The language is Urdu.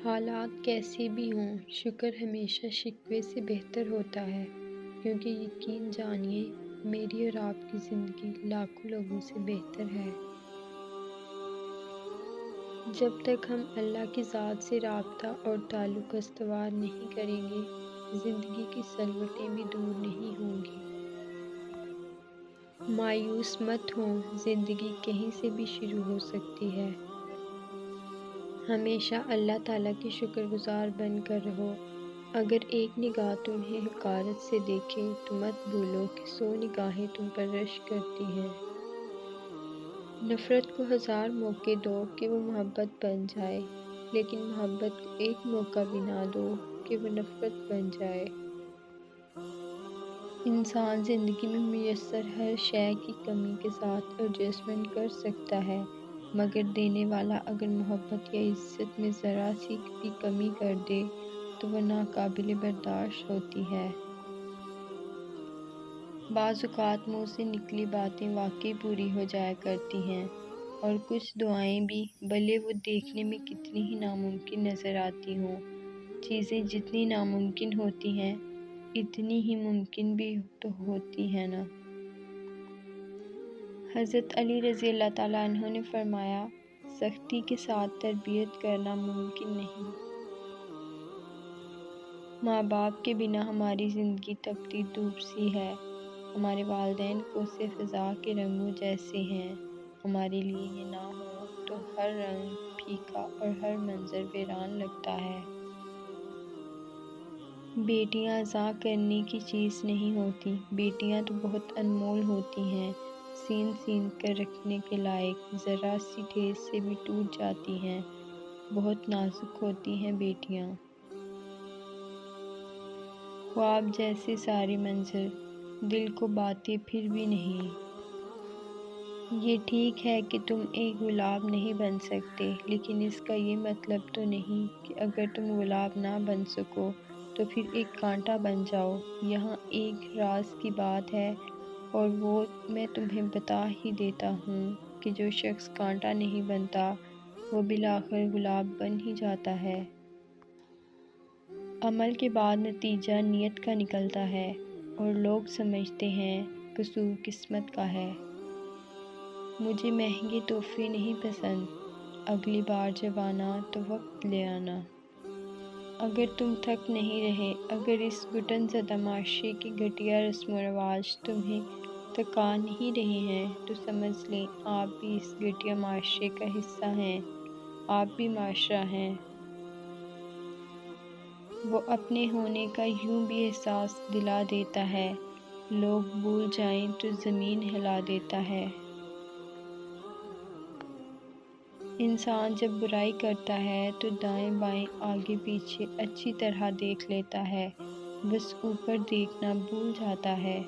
حالات کیسے بھی ہوں، شکر ہمیشہ شکوے سے بہتر ہوتا ہے، کیونکہ یقین جانیے میری اور آپ کی زندگی لاکھوں لوگوں سے بہتر ہے۔ جب تک ہم اللہ کی ذات سے رابطہ اور تعلق استوار نہیں کریں گے، زندگی کی سلوٹیں بھی دور نہیں ہوں گی۔ مایوس مت ہوں، زندگی کہیں سے بھی شروع ہو سکتی ہے۔ ہمیشہ اللہ تعالیٰ کی شکر گزار بن کر رہو۔ اگر ایک نگاہ تمہیں حقارت سے دیکھے تو مت بھولو کہ 100 نگاہیں تم پر رشک کرتی ہیں۔ نفرت کو 1000 موقع دو کہ وہ محبت بن جائے، لیکن محبت کو ایک موقع بھی نہ دو کہ وہ نفرت بن جائے۔ انسان زندگی میں میسر ہر شے کی کمی کے ساتھ ایڈجسٹمنٹ کر سکتا ہے، مگر دینے والا اگر محبت یا عزت میں ذرا سی بھی کمی کر دے تو وہ ناقابل برداشت ہوتی ہے۔ بعض اوقات منہ سے نکلی باتیں واقعی پوری ہو جایا کرتی ہیں، اور کچھ دعائیں بھی، بھلے وہ دیکھنے میں کتنی ہی ناممکن نظر آتی ہوں۔ چیزیں جتنی ناممکن ہوتی ہیں، اتنی ہی ممکن بھی تو ہوتی ہیں نا۔ حضرت علی رضی اللہ تعالیٰ عنہ نے فرمایا، سختی کے ساتھ تربیت کرنا ممکن نہیں۔ ماں باپ کے بنا ہماری زندگی تپتی دھوپ سی ہے۔ ہمارے والدین کوسے فضا کے رنگوں جیسے ہیں۔ ہمارے لیے یہ نہ ہو تو ہر رنگ پھیکا اور ہر منظر ویران لگتا ہے۔ بیٹیاں عزا کرنے کی چیز نہیں ہوتی، بیٹیاں تو بہت انمول ہوتی ہیں، سین سین کر رکھنے کے لائق، ذرا سی ٹھیس سے بھی ٹوٹ جاتی ہیں، بہت نازک ہوتی ہیں بیٹیاں۔ خواب جیسے سارے منظر، دل کو باتیں پھر بھی نہیں۔ یہ ٹھیک ہے کہ تم ایک گلاب نہیں بن سکتے، لیکن اس کا یہ مطلب تو نہیں کہ اگر تم گلاب نہ بن سکو تو پھر ایک کانٹا بن جاؤ۔ یہاں ایک راز کی بات ہے، اور وہ میں تمہیں بتا ہی دیتا ہوں کہ جو شخص کانٹا نہیں بنتا، وہ بالآخر گلاب بن ہی جاتا ہے۔ عمل کے بعد نتیجہ نیت کا نکلتا ہے، اور لوگ سمجھتے ہیں قصور قسمت کا ہے۔ مجھے مہنگے تحفے نہیں پسند، اگلی بار جب آنا تو وقت لے آنا۔ اگر تم تھک نہیں رہے، اگر اس گھٹن زدہ معاشرے کے گھٹیا رسم و رواج تمہیں تھکا نہیں رہے ہیں تو سمجھ لیں آپ بھی اس گھٹیا معاشرے کا حصہ ہیں، آپ بھی معاشرہ ہیں۔ وہ اپنے ہونے کا یوں بھی احساس دلا دیتا ہے، لوگ بھول جائیں تو زمین ہلا دیتا ہے۔ انسان جب برائی کرتا ہے تو دائیں بائیں آگے پیچھے اچھی طرح دیکھ لیتا ہے، بس اوپر دیکھنا بھول جاتا ہے۔